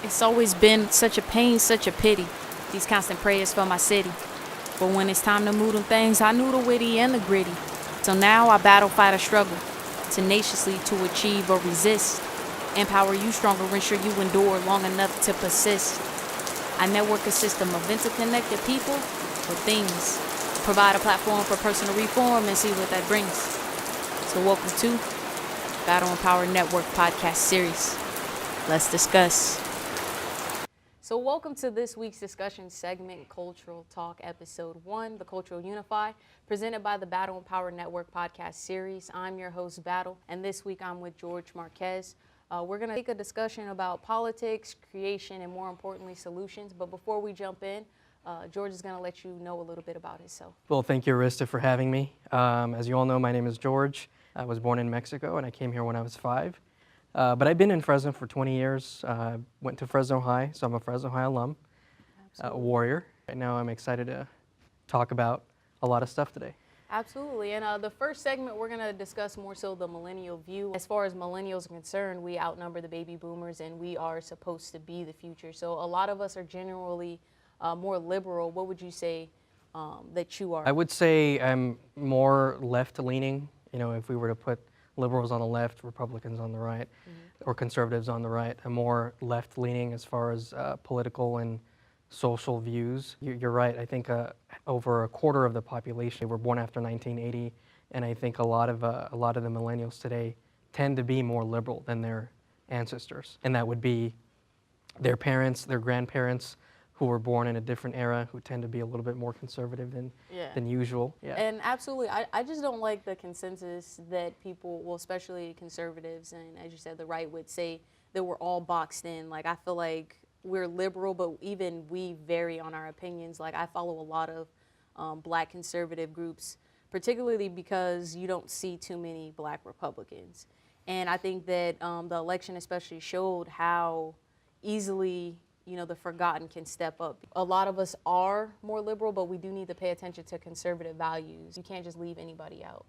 It's always been such a pain, such a pity, these constant prayers for my city. But when it's time to move them things, I knew the witty and the gritty. So now I battle, fight, or struggle, tenaciously to achieve or resist. Empower you stronger, ensure you endure long enough to persist. I network a system of interconnected people with things. Provide a platform for personal reform and see what that brings. So welcome to Battle and Power Network podcast series. Let's discuss. So welcome to this week's discussion segment, Cultural Talk Episode 1, the Cultural Unify, presented by the Battle and Power Network podcast series. I'm your host, Battle, and this week I'm with Jorge Marquez. We're going to take a discussion about politics, creation, and more importantly, solutions. But before we jump in, Jorge is going to let you know a little bit about himself. Well, thank you, Arista, for having me. As you all know, my name is Jorge. I was born in Mexico, and I came here when I was 5. But I've been in Fresno for 20 years. Went to Fresno High, so I'm a Fresno High alum, warrior. Right now I'm excited to talk about a lot of stuff today. Absolutely. And the first segment, we're going to discuss more so the millennial view. As far as millennials are concerned, we outnumber the baby boomers, and we are supposed to be the future. So a lot of us are generally more liberal. What would you say that you are? I would say I'm more left-leaning. You know, if we were to put liberals on the left, Republicans on the right, or conservatives on the right. I'm more left-leaning as far as political and social views. You're right. I think over a quarter of the population were born after 1980, and I think a lot of the millennials today tend to be more liberal than their ancestors, and that would be their parents, their grandparents, who were born in a different era, who tend to be a little bit more conservative than usual. Yeah. And absolutely, I just don't like the consensus that people, well, especially conservatives, and as you said, the right would say that we're all boxed in. Like, I feel like we're liberal, but even we vary on our opinions. Like, I follow a lot of black conservative groups, particularly because you don't see too many black Republicans. And I think that the election especially showed how easily the forgotten can step up. A lot of us are more liberal, but we do need to pay attention to conservative values. You can't just leave anybody out.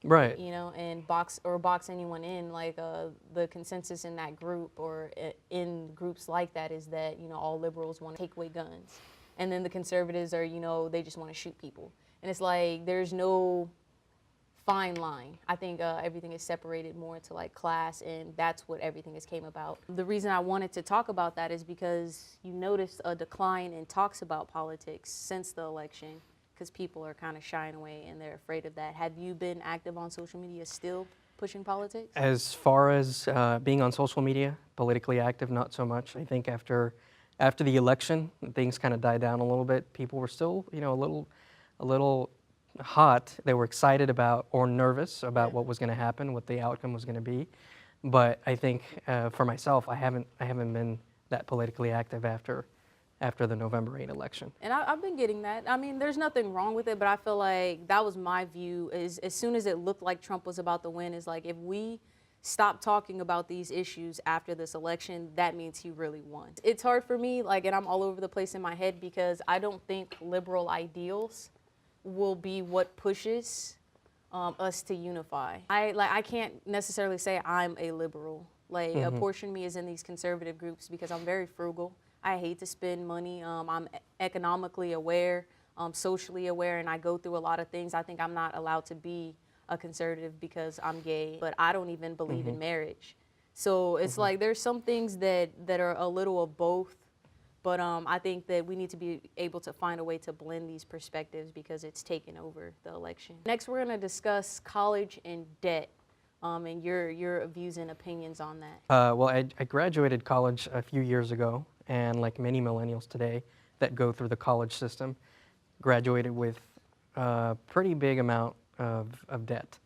Right. And box anyone in. Like the consensus in that group or in groups like that is that, all liberals want to take away guns. And then the conservatives are, they just want to shoot people. And it's like, there's no fine line. I think everything is separated more into like class, and that's what everything has came about. The reason I wanted to talk about that is because you notice a decline in talks about politics since the election, because people are kind of shying away and they're afraid of that. Have you been active on social media still pushing politics? As far as being on social media, politically active, not so much. I think after the election, things kind of died down a little bit. People were still, a little hot. They were excited about or nervous about what was going to happen, what the outcome was going to be. But I think for myself, I haven't been that politically active after the November 8 election. And I've been getting that. I mean, there's nothing wrong with it, but I feel like that was my view. Is as soon as it looked like Trump was about to win, is like, if we stop talking about these issues after this election, that means he really won. It's hard for me, and I'm all over the place in my head because I don't think liberal ideals will be what pushes us to unify. I can't necessarily say I'm a liberal. A portion of me is in these conservative groups because I'm very frugal. I hate to spend money. I'm economically aware, socially aware, and I go through a lot of things. I think I'm not allowed to be a conservative because I'm gay, but I don't even believe in marriage. So it's like there's some things that are a little of both. But I think that we need to be able to find a way to blend these perspectives because it's taken over the election. Next, we're going to discuss college and debt and your views and opinions on that. Well, I graduated college a few years ago, and like many millennials today that go through the college system, graduated with a pretty big amount of debt.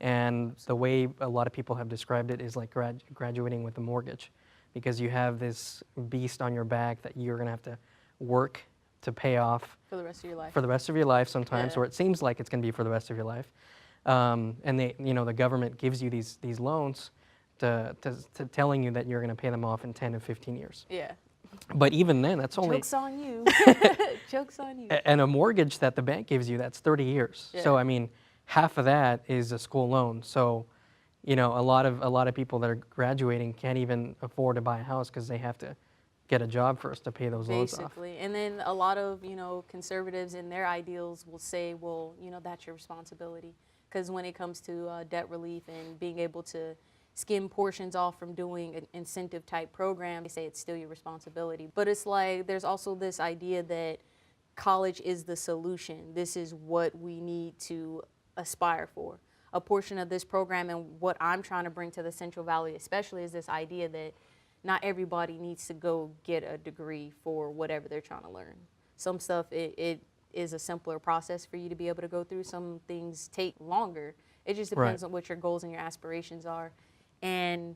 And the way a lot of people have described it is like graduating with a mortgage, because you have this beast on your back that you're going to have to work to pay off for the rest of your life. For the rest of your life sometimes, or it seems like it's going to be for the rest of your life. And the government gives you these loans to telling you that you're going to pay them off in 10 to 15 years. Yeah. But even then, that's only... Joke's on you. Joke's on you. And a mortgage that the bank gives you, that's 30 years. Yeah. So, I mean, half of that is a school loan. So, a lot of people that are graduating can't even afford to buy a house because they have to get a job first to pay those loans off. Basically. And then a lot of, conservatives in their ideals will say, well, that's your responsibility. Because when it comes to debt relief and being able to skim portions off from doing an incentive type program, they say it's still your responsibility. But it's like there's also this idea that college is the solution. This is what we need to aspire for. A portion of this program and what I'm trying to bring to the Central Valley especially is this idea that not everybody needs to go get a degree for whatever they're trying to learn. Some stuff, it is a simpler process for you to be able to go through. Some things take longer. It just depends on what your goals and your aspirations are. And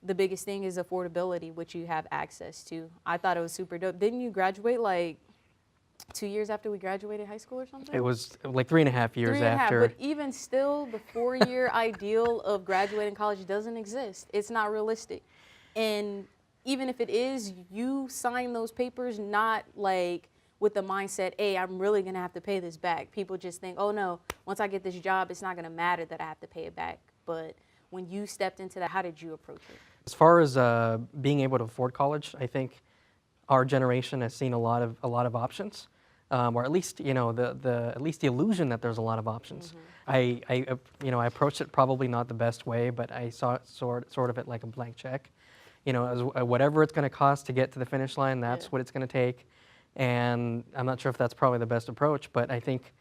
the biggest thing is affordability, which you have access to. I thought it was super dope. Didn't you graduate like 2 years after we graduated high school or something? It was like 3.5 years after. But even still, the 4-year ideal of graduating college doesn't exist. It's not realistic. And even if it is, you sign those papers not like with the mindset, hey, I'm really going to have to pay this back. People just think, oh no, once I get this job, it's not going to matter that I have to pay it back. But when you stepped into that, how did you approach it? As far as being able to afford college, I think our generation has seen a lot of options, or at least at least the illusion that there's a lot of options. Mm-hmm. I approached it probably not the best way, but I saw it sort of it like a blank check. As whatever it's going to cost to get to the finish line, that's what it's going to take. And I'm not sure if that's probably the best approach, but I think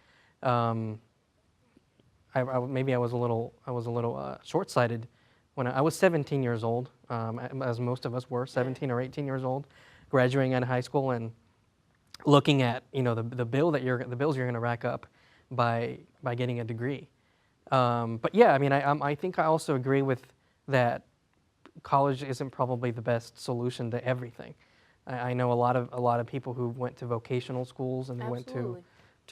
maybe I was a little short-sighted when I was 17 years old, as most of us were, 17 or 18 years old, graduating out of high school and looking at the bills you're going to rack up by getting a degree. But yeah, I mean, I think I also agree with that. College isn't probably the best solution to everything. I know a lot of people who went to vocational schools and they went to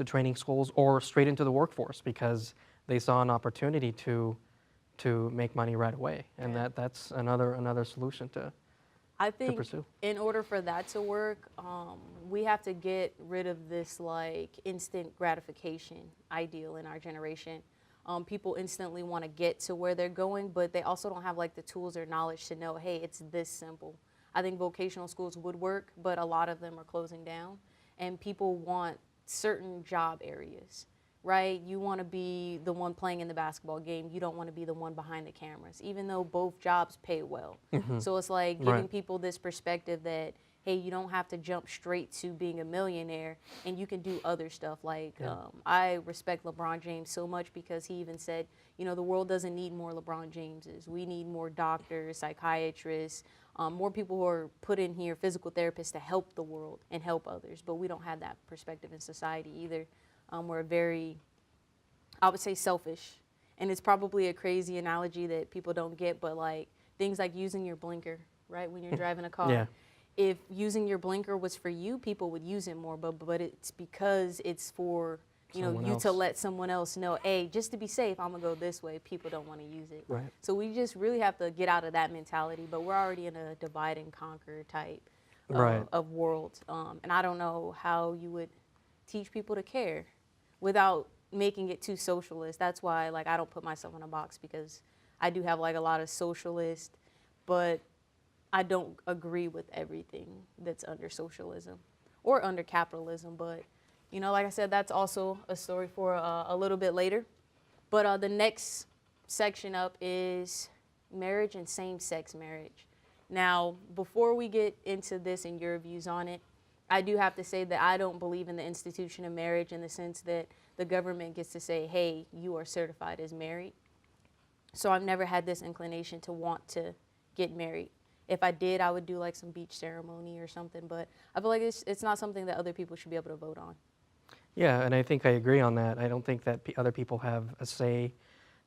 training schools or straight into the workforce because they saw an opportunity to make money right away, and that's another solution to pursue. In order for that to work, we have to get rid of this like instant gratification ideal in our generation. People instantly want to get to where they're going, but they also don't have like the tools or knowledge to know, hey, it's this simple. I think vocational schools would work, but a lot of them are closing down, and people want certain job areas, right? You want to be the one playing in the basketball game. You don't want to be the one behind the cameras, even though both jobs pay well. Mm-hmm. So it's like giving people this perspective that, hey, you don't have to jump straight to being a millionaire, and you can do other stuff. Like, I respect LeBron James so much because he even said, the world doesn't need more LeBron Jameses. We need more doctors, psychiatrists, more people who are put in here, physical therapists to help the world and help others. But we don't have that perspective in society either. We're very, I would say, selfish. And it's probably a crazy analogy that people don't get, but like things like using your blinker, right, when you're driving a car. Yeah. If using your blinker was for you, people would use it more, but it's because it's for to let someone else know, hey, just to be safe, I'm gonna go this way. People don't want to use it. Right. So we just really have to get out of that mentality, but we're already in a divide and conquer type of world. And I don't know how you would teach people to care without making it too socialist. That's why I don't put myself in a box, because I do have a lot of socialist, but I don't agree with everything that's under socialism or under capitalism. But, like I said, that's also a story for a little bit later. But the next section up is marriage and same-sex marriage. Now, before we get into this and your views on it, I do have to say that I don't believe in the institution of marriage in the sense that the government gets to say, hey, you are certified as married. So I've never had this inclination to want to get married. If I did, I would do some beach ceremony or something, but I feel like it's not something that other people should be able to vote on. Yeah, and I think I agree on that. I don't think that other people have a say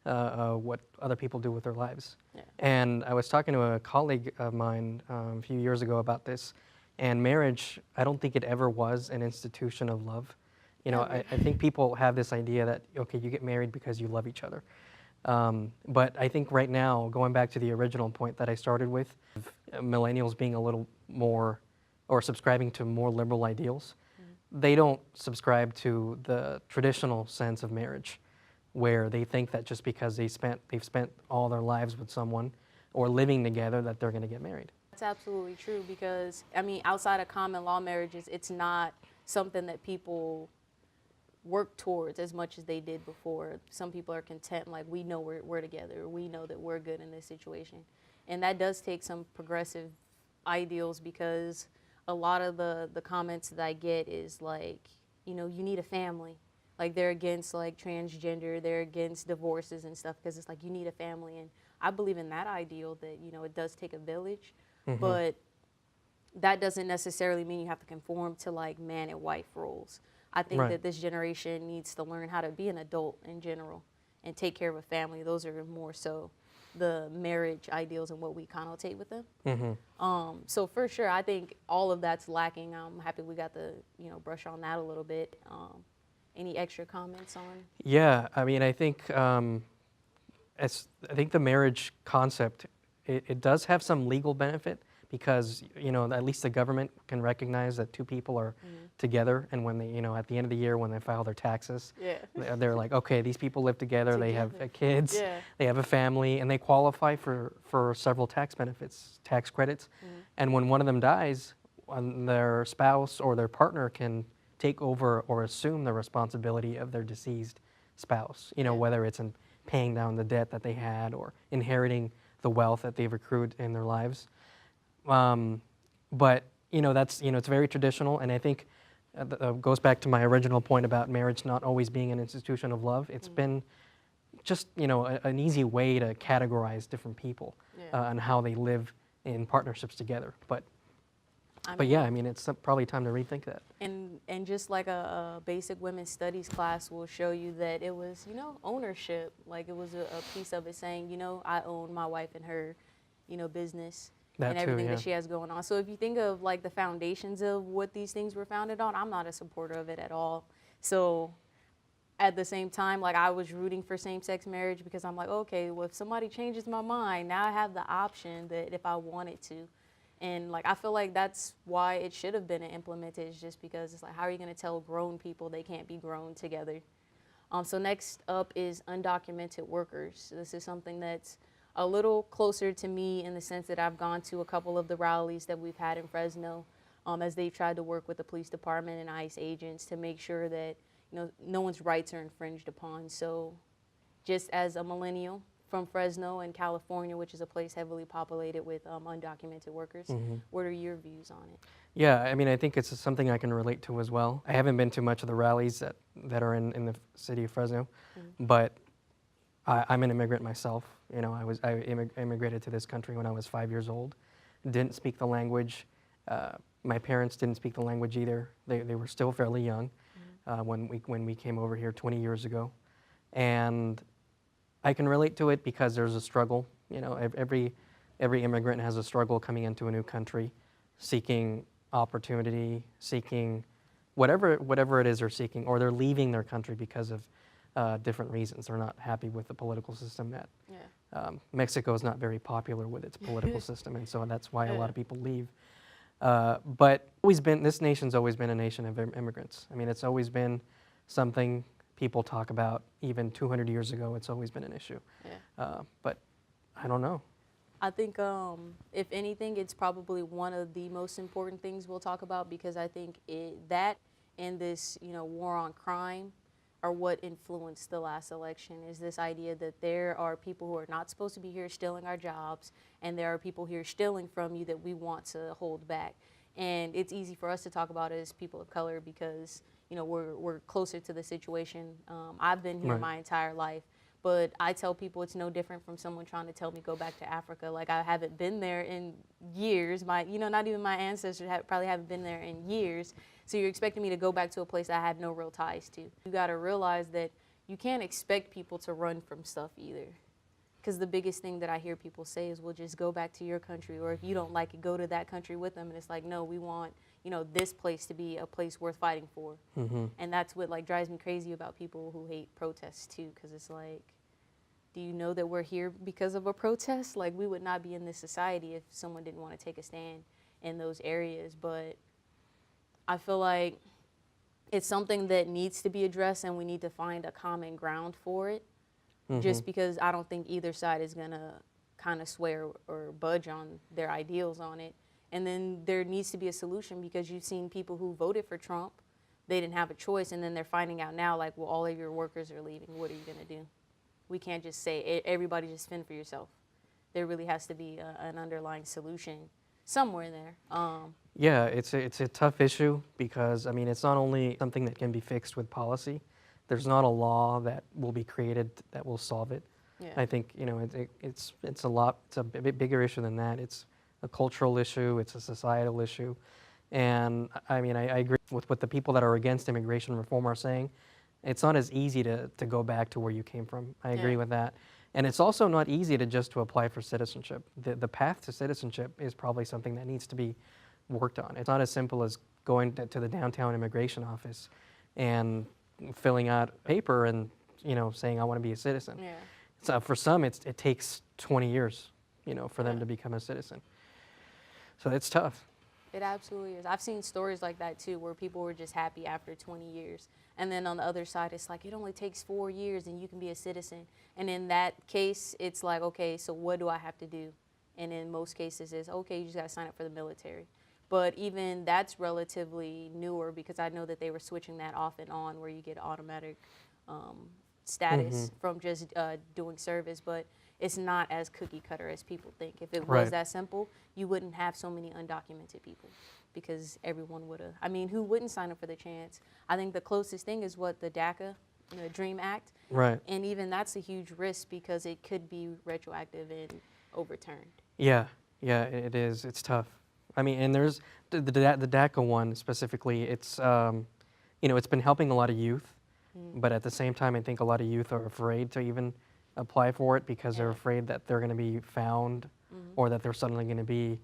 what other people do with their lives. Yeah. And I was talking to a colleague of mine a few years ago about this, and marriage, I don't think it ever was an institution of love. I think people have this idea that, okay, you get married because you love each other. But I think right now, going back to the original point that I started with, millennials being a little more, or subscribing to more liberal ideals, they don't subscribe to the traditional sense of marriage, where they think that just because they've spent all their lives with someone or living together, that they're going to get married. That's absolutely true because, I mean, outside of common law marriages, it's not something that people work towards as much as they did before. Some people are content, like, we know we're together, we know that we're good in this situation. And that does take some progressive ideals because a lot of the comments that I get is like, you know, you need a family. Like they're against like transgender, they're against divorces and stuff because it's like you need a family. And I believe in that ideal that, you know, it does take a village, but that doesn't necessarily mean you have to conform to like man and wife roles. I think Right. that this generation needs to learn how to be an adult in general and take care of a family. Those are more so the marriage ideals and what we connotate with them. So for sure, I think all of that's lacking. I'm happy we got to, you know, brush on that a little bit. Any extra comments on? Yeah, I mean, I think I think the marriage concept, it does have some legal benefit because, you know, at least the government can recognize that two people are together, and when they, you know, at the end of the year when they file their taxes, Yeah. they're like, okay, these people live together, they have Together. kids, Yeah. they have a family, and they qualify for several tax benefits, tax credits, and when one of them dies, their spouse or their partner can take over or assume the responsibility of their deceased spouse, you know, Yeah. whether it's in paying down the debt that they had or inheriting the wealth that they've accrued in their lives. But, you know, that's, you know, it's very traditional, and I think goes back to my original point about marriage not always being an institution of love. It's been just, you know, an easy way to categorize different people Yeah. and how they live in partnerships together. But I yeah, I mean, it's probably time to rethink that. And just like a basic women's studies class will show you that it was, you know, ownership. Like it was a piece of it saying, you know, I own my wife and her, you know, business That and too, everything yeah. that she has going on. So if you think of like the foundations of what these things were founded on, I'm not a supporter of it at all. So at the same time, like I was rooting for same-sex marriage because I'm like, okay, well, if somebody changes my mind, now I have the option that if I wanted to. And like I feel like that's why it should have been implemented, is just because it's like, how are you going to tell grown people they can't be grown together? So next up is undocumented workers. This is something that's a little closer to me in the sense that I've gone to a couple of the rallies that we've had in Fresno, as they've tried to work with the police department and ICE agents to make sure that, you know, no one's rights are infringed upon. So just as a millennial from Fresno and California, which is a place heavily populated with undocumented workers, what are your views on it? Yeah, I mean, I think it's something I can relate to as well. I haven't been to much of the rallies that are in the city of Fresno, but I'm an immigrant myself. You know, I immigrated to this country when I was 5 years old. Didn't speak the language. My parents didn't speak the language either. They were still fairly young when we came over here 20 years ago, and I can relate to it because there's a struggle. You know, every immigrant has a struggle coming into a new country, seeking opportunity, seeking whatever it is they're seeking, or they're leaving their country because of different reasons. They're not happy with the political system. Mexico is not very popular with its political system, and so that's why a lot of people leave. But this nation's always been a nation of immigrants. I mean, it's always been something people talk about. Even 200 years ago, it's always been an issue. But I don't know. I think, if anything, it's probably one of the most important things we'll talk about because I think that and this, you know, war on crime are what influenced the last election, is this idea that there are people who are not supposed to be here stealing our jobs, and there are people here stealing from you that we want to hold back. And it's easy for us to talk about it as people of color because, you know, we're closer to the situation. I've been here Right. my entire life. But I tell people it's no different from someone trying to tell me go back to Africa. Like I haven't been there in years. Not even my ancestors probably haven't been there in years. So you're expecting me to go back to a place I have no real ties to. You got to realize that you can't expect people to run from stuff either. Because the biggest thing that I hear people say is, well, just go back to your country, or if you don't like it, go to that country with them. And it's like, no, we want, you know, this place to be a place worth fighting for. And that's what like drives me crazy about people who hate protests too, because it's like, do you know that we're here because of a protest? Like we would not be in this society if someone didn't want to take a stand in those areas. But I feel like it's something that needs to be addressed, and we need to find a common ground for it. Just because I don't think either side is gonna kind of sway or budge on their ideals on it. And then there needs to be a solution, because you've seen people who voted for Trump, they didn't have a choice, and then they're finding out now, like, well, all of your workers are leaving. What are you going to do? We can't just say, everybody just fend for yourself. There really has to be an underlying solution somewhere in there. Yeah, it's a tough issue because, I mean, it's not only something that can be fixed with policy. There's not a law that will be created that will solve it. Yeah. I think, you know, it's a bit bigger issue than that. It's a cultural issue, it's a societal issue. And I mean, I agree with what the people that are against immigration reform are saying. It's not as easy to go back to where you came from. I agree with that. And it's also not easy to apply for citizenship. The path to citizenship is probably something that needs to be worked on. It's not as simple as going to the downtown immigration office and filling out a paper and, you know, saying I want to be a citizen. Yeah. So for some, it takes 20 years, you know, for them to become a citizen. So it's tough. It absolutely is. I've seen stories like that too, where people were just happy after 20 years. And then on the other side, it's like, it only takes 4 years and you can be a citizen. And in that case, it's like, okay, so what do I have to do? And in most cases, it's okay, you just got to sign up for the military. But even that's relatively newer, because I know that they were switching that off and on, where you get automatic status from just doing service. But it's not as cookie cutter as people think. If it was that simple, you wouldn't have so many undocumented people, because everyone would have. I mean, who wouldn't sign up for the chance? I think the closest thing is what the DACA, the DREAM Act. Right. And even that's a huge risk, because it could be retroactive and overturned. Yeah, it is. It's tough. I mean, and there's the DACA one specifically. It's you know, it's been helping a lot of youth, but at the same time, I think a lot of youth are afraid to even apply for it, because they're afraid that they're going to be found, or that they're suddenly going to be,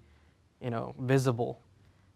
you know, visible,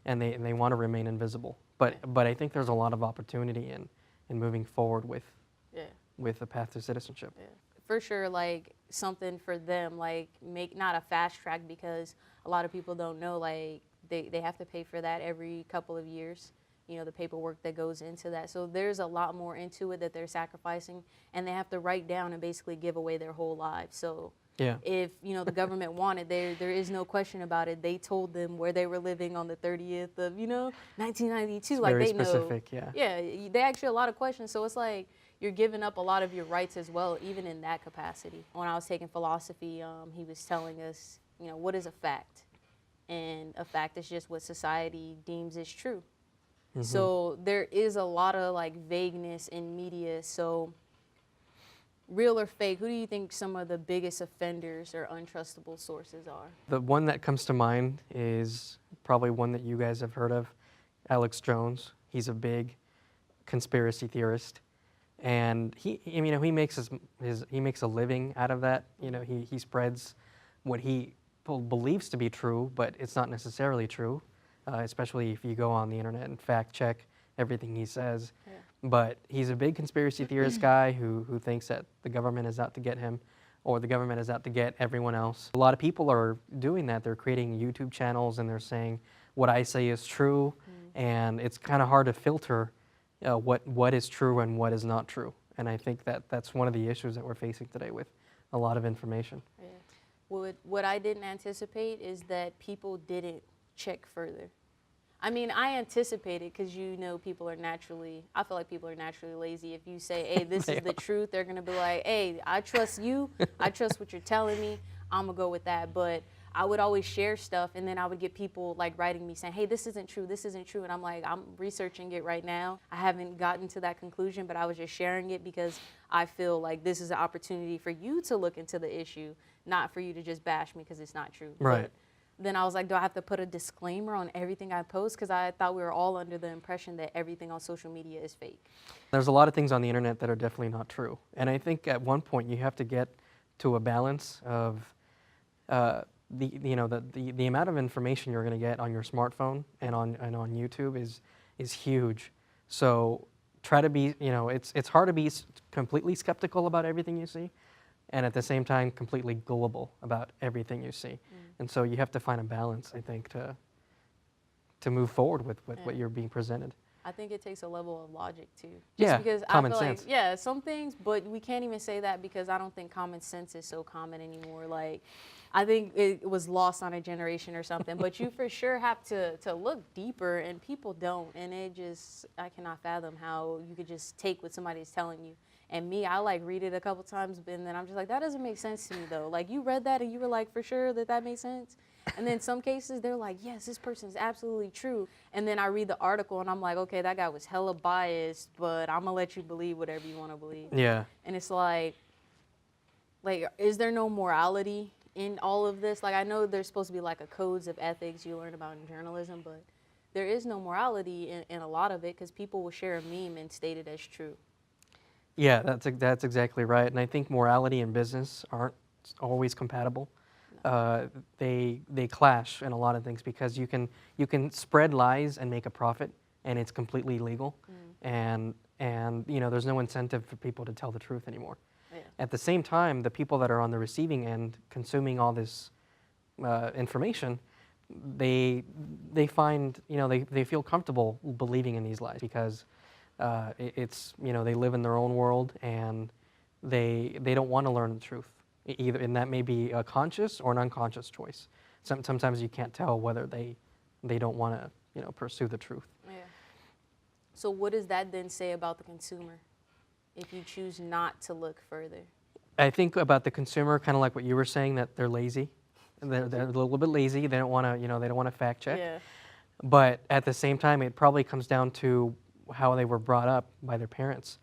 and they want to remain invisible. But I think there's a lot of opportunity in moving forward with the path to citizenship. Yeah. For sure, like something for them, like make not a fast track, because a lot of people don't know, like they have to pay for that every couple of years, you know, the paperwork that goes into that. So there's a lot more into it that they're sacrificing, and they have to write down and basically give away their whole lives. So if, you know, the government wanted, there is no question about it. They told them where they were living on the 30th of, you know, 1992. It's like very they specific, know. Yeah, they ask you a lot of questions. So it's like you're giving up a lot of your rights as well, even in that capacity. When I was taking philosophy, he was telling us, you know, what is a fact? And a fact is just what society deems is true. So there is a lot of like vagueness in media. So real or fake, who do you think some of the biggest offenders or untrustable sources are? The one that comes to mind is probably one that you guys have heard of, Alex Jones. He's a big conspiracy theorist, and he makes he makes a living out of that. You know, he spreads what he believes to be true, but it's not necessarily true. Especially if you go on the internet and fact check everything he says. But he's a big conspiracy theorist guy who thinks that the government is out to get him, or the government is out to get everyone else. A lot of people are doing that. They're creating YouTube channels and they're saying what I say is true, and it's kind of hard to filter what is true and what is not true. And I think that's one of the issues that we're facing today with a lot of information. What I didn't anticipate is that people didn't check further. I mean, I anticipated, because you know I feel like people are naturally lazy. If you say, hey, this is the truth, they're going to be like, hey, I trust you. I trust what you're telling me. I'm going to go with that. But I would always share stuff, and then I would get people like writing me saying, hey, this isn't true, this isn't true. And I'm like, I'm researching it right now. I haven't gotten to that conclusion, but I was just sharing it because I feel like this is an opportunity for you to look into the issue, not for you to just bash me because it's not true. Right. But then I was like, do I have to put a disclaimer on everything I post? Because I thought we were all under the impression that everything on social media is fake. There's a lot of things on the internet that are definitely not true. And I think at one point you have to get to a balance of the amount of information you're going to get on your smartphone and on YouTube is huge. So try to be, it's hard to be completely skeptical about everything you see, and at the same time completely gullible about everything you see. And so you have to find a balance, I think, to move forward with what you're being presented. I think it takes a level of logic too. Because I feel sense. Like, some things, but we can't even say that because I don't think common sense is so common anymore. Like, I think it was lost on a generation or something. But you for sure have to look deeper, and people don't. And it just, I cannot fathom how you could just take what somebody's telling you. And me, I like read it a couple times, and then I'm just like, that doesn't make sense to me though. Like you read that and you were like, for sure that made sense. And then some cases they're like, yes, this person is absolutely true. And then I read the article and I'm like, okay, that guy was hella biased, but I'm gonna let you believe whatever you want to believe. Yeah. And it's like, is there no morality in all of this? Like, I know there's supposed to be like a codes of ethics you learn about in journalism, but there is no morality in a lot of it because people will share a meme and state it as true. Yeah, that's exactly right. And I think morality and business aren't always compatible. They clash in a lot of things because you can spread lies and make a profit, and it's completely legal. And you know, there's no incentive for people to tell the truth anymore. Yeah. At the same time, the people that are on the receiving end consuming all this information, they find, you know, they feel comfortable believing in these lies because it's, you know, they live in their own world and they don't want to learn the truth either, and that may be a conscious or an unconscious choice. Sometimes you can't tell whether they don't want to, you know, pursue the truth. Yeah. So what does that then say about the consumer if you choose not to look further? I think about the consumer, kind of like what you were saying, that they're lazy. They're a little bit lazy. They don't want to, you know, they don't want to fact check. Yeah. But at the same time, it probably comes down to how they were brought up by their parents.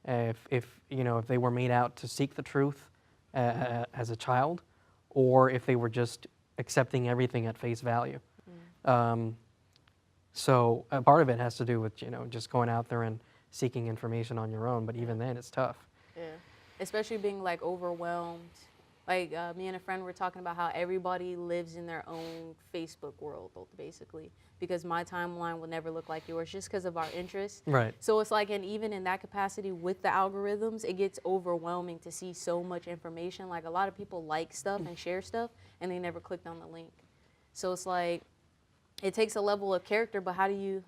If you know, if they were made out to seek the truth as a child, or if they were just accepting everything at face value. So a part of it has to do with, you know, just going out there and seeking information on your own. But even then, it's tough. Yeah. Especially being like overwhelmed. Like me and a friend were talking about how everybody lives in their own Facebook world, basically, because my timeline will never look like yours just because of our interests. Right. So it's like, and even in that capacity with the algorithms, it gets overwhelming to see so much information. Like a lot of people like stuff and share stuff, and they never clicked on the link. So it's like, it takes a level of character, but how do you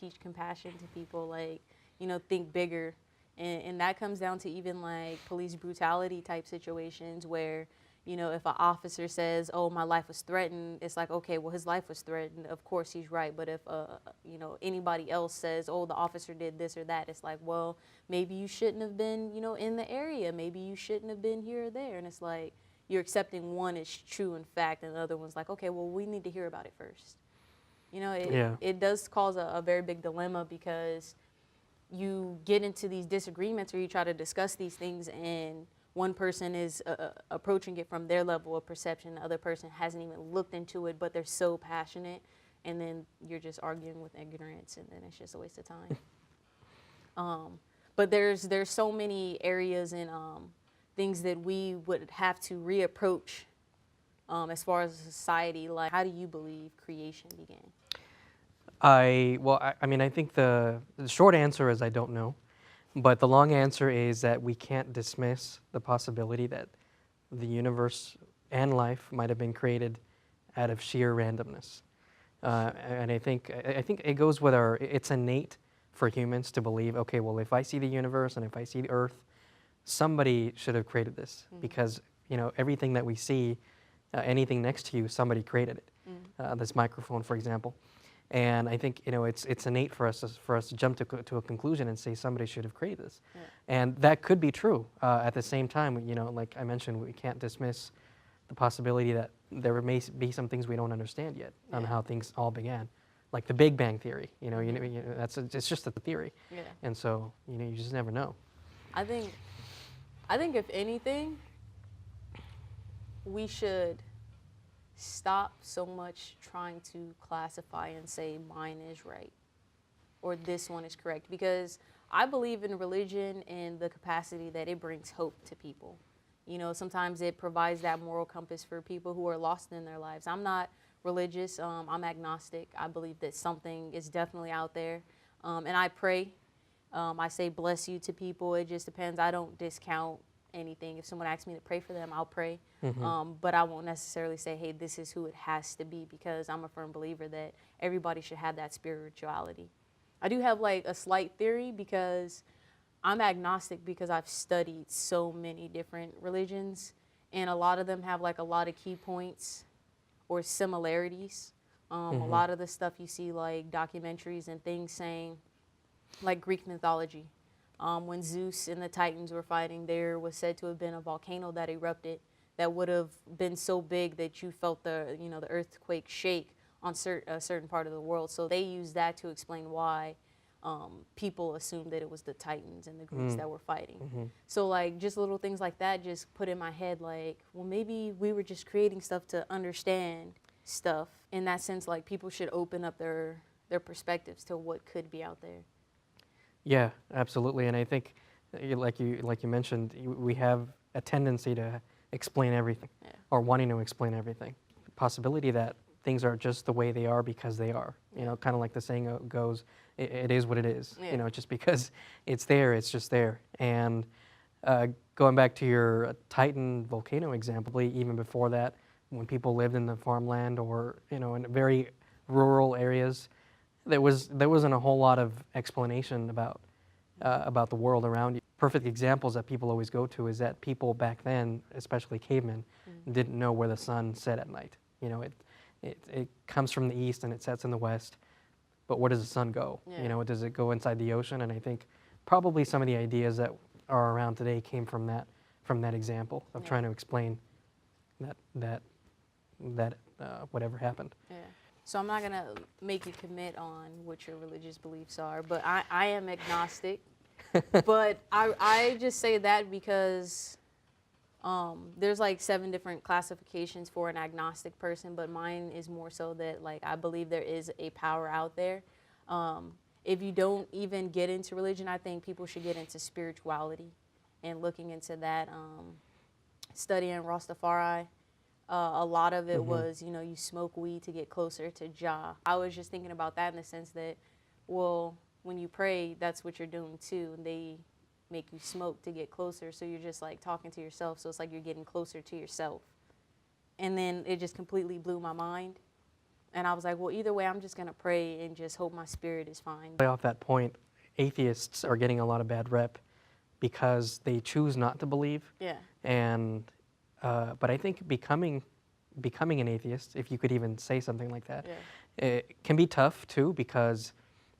teach compassion to people? Like, you know, think bigger. And that comes down to even like police brutality type situations where, you know, if an officer says, oh, my life was threatened, it's like, okay, well, his life was threatened. Of course he's right. But if, you know, anybody else says, oh, the officer did this or that, it's like, well, maybe you shouldn't have been, you know, in the area. Maybe you shouldn't have been here or there. And it's like, you're accepting one as true in fact, and the other one's like, okay, well, we need to hear about it first. You know, it does cause a very big dilemma because you get into these disagreements or you try to discuss these things and one person is approaching it from their level of perception, the other person hasn't even looked into it, but they're so passionate, and then you're just arguing with ignorance, and then it's just a waste of time. But there's so many areas and things that we would have to reapproach as far as a society. Like, how do you believe creation began? I mean, I think the short answer is I don't know, but the long answer is that we can't dismiss the possibility that the universe and life might have been created out of sheer randomness. And I think it goes with it's innate for humans to believe, okay, well, if I see the universe and if I see the earth, somebody should have created this because, you know, everything that we see, anything next to you, somebody created it. This microphone, for example. And I think, you know, it's innate for us to jump to a conclusion and say somebody should have created this. Yeah. And that could be true. At the same time, you know, like I mentioned, we can't dismiss the possibility that there may be some things we don't understand yet on how things all began. Like the Big Bang Theory, you know, it's just a theory. Yeah. And so, you know, you just never know. I think if anything, we should stop so much trying to classify and say mine is right or this one is correct, because I believe in religion in the capacity that it brings hope to people. You know, sometimes it provides that moral compass for people who are lost in their lives. I'm not religious. I'm agnostic. I believe that something is definitely out there. And I pray. I say bless you to people. It just depends. I don't discount anything. If someone asks me to pray for them, I'll pray. But I won't necessarily say, hey, this is who it has to be, because I'm a firm believer that everybody should have that spirituality. I do have like a slight theory because I'm agnostic because I've studied so many different religions, and a lot of them have like a lot of key points or similarities. A lot of the stuff you see like documentaries and things saying, like Greek mythology, when Zeus and the Titans were fighting, there was said to have been a volcano that erupted that would have been so big that you felt the the earthquake shake on a certain part of the world. So they used that to explain why people assumed that it was the Titans and the Greeks that were fighting. So like just little things like that just put in my head like, well, maybe we were just creating stuff to understand stuff. In that sense, like people should open up their perspectives to what could be out there. Yeah, absolutely. And I think, like you mentioned, we have a tendency to explain everything, or wanting to explain everything. The possibility that things are just the way they are because they are. You know, kind of like the saying goes, it is what it is. You know, just because it's there, it's just there. And going back to your Titan volcano example, even before that, when people lived in the farmland or in very rural areas, there wasn't a whole lot of explanation about the world around you. Perfect examples that people always go to is that people back then, especially cavemen, didn't know where the sun set at night. You know, it comes from the east and it sets in the west, but where does the sun go? You know, does it go inside the ocean? And I think probably some of the ideas that are around today came from that example of trying to explain that whatever happened. Yeah. So I'm not gonna make you commit on what your religious beliefs are, but I am agnostic. But I just say that because there's like 7 different classifications for an agnostic person, but mine is more so that like I believe there is a power out there. If you don't even get into religion, I think people should get into spirituality and looking into that, studying Rastafari. A lot of it was, you smoke weed to get closer to Jah. I was just thinking about that in the sense that, well, when you pray, that's what you're doing too. And they make you smoke to get closer. So you're just like talking to yourself. So it's like you're getting closer to yourself. And then it just completely blew my mind. And I was like, well, either way, I'm just going to pray and just hope my spirit is fine. Off that point, atheists are getting a lot of bad rep because they choose not to believe. Yeah. And but I think becoming an atheist, if you could even say something like that, it can be tough too, because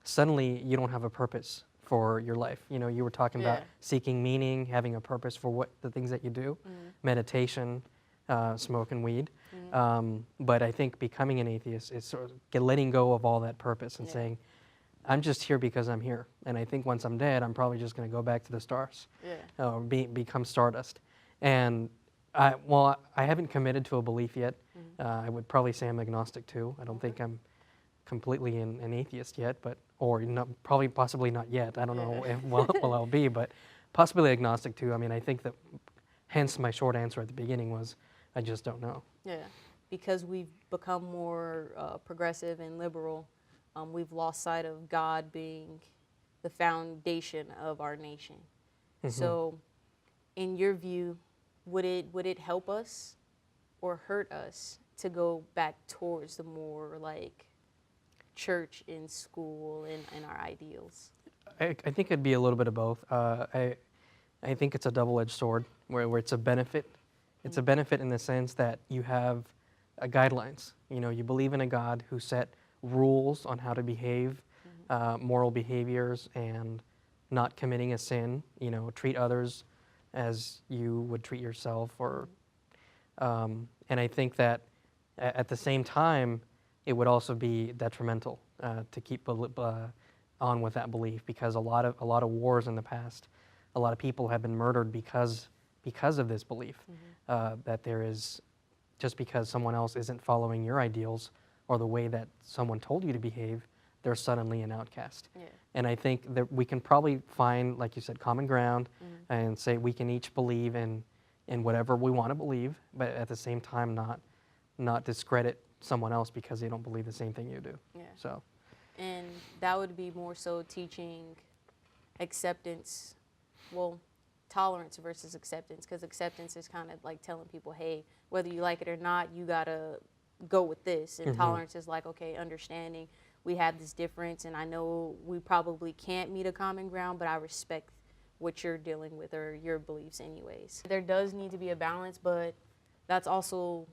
suddenly you don't have a purpose for your life. You know, you were talking about seeking meaning, having a purpose for the things that you do, meditation, smoking weed. But I think becoming an atheist is sort of letting go of all that purpose and saying, I'm just here because I'm here. And I think once I'm dead, I'm probably just going to go back to the stars, or become stardust. And I haven't committed to a belief yet. I would probably say I'm agnostic too. I don't think I'm completely an atheist yet, or possibly not yet. I don't know what I'll be, but possibly agnostic too. I mean, I think that, hence my short answer at the beginning was, I just don't know. Yeah, because we've become more progressive and liberal, we've lost sight of God being the foundation of our nation. So, in your view, would it help us or hurt us to go back towards the more like church in school and our ideals? I think it'd be a little bit of both. I think it's a double-edged sword where it's a benefit. It's a benefit in the sense that you have guidelines. You know, you believe in a God who set rules on how to behave, moral behaviors, and not committing a sin. You know, treat others as you would treat yourself, and I think that at the same time, it would also be detrimental to keep on with that belief, because a lot of wars in the past, a lot of people have been murdered because of this belief, that there is, just because someone else isn't following your ideals or the way that someone told you to behave, they're suddenly an outcast. And I think that we can probably find, like you said, common ground, and say we can each believe in whatever we want to believe, but at the same time not discredit someone else because they don't believe the same thing you do. So, and that would be more so teaching acceptance, tolerance versus acceptance, because acceptance is kind of like telling people, hey, whether you like it or not, you gotta go with this. And tolerance is like, okay, understanding we have this difference, and I know we probably can't meet a common ground, but I respect what you're dealing with or your beliefs anyways. There does need to be a balance, but that's also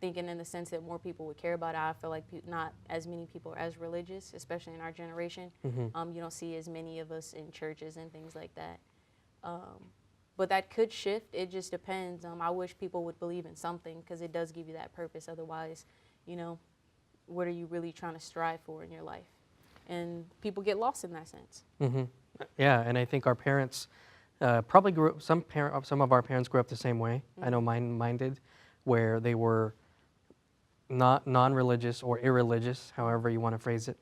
thinking in the sense that more people would care about it. I feel like not as many people are as religious, especially in our generation. You don't see as many of us in churches and things like that. But that could shift. It just depends. I wish people would believe in something because it does give you that purpose. Otherwise, you know, what are you really trying to strive for in your life? And people get lost in that sense. Yeah, and I think our parents probably grew up, some of our parents grew up the same way. I know mine did, where they were not non-religious or irreligious, however you want to phrase it,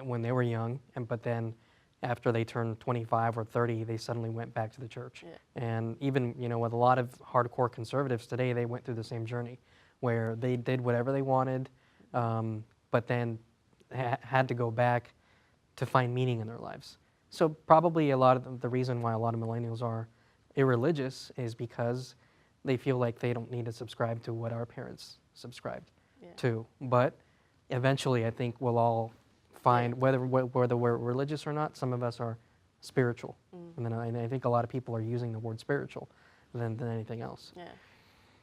when they were young, but then after they turned 25 or 30, they suddenly went back to the church. And even, you know, with a lot of hardcore conservatives today, they went through the same journey where they did whatever they wanted, but then had to go back to find meaning in their lives. So probably a lot of the reason why a lot of millennials are irreligious is because they feel like they don't need to subscribe to what our parents subscribed to. But eventually, I think we'll all find, whether we're religious or not, some of us are spiritual. And then I think a lot of people are using the word spiritual than anything else. Yeah.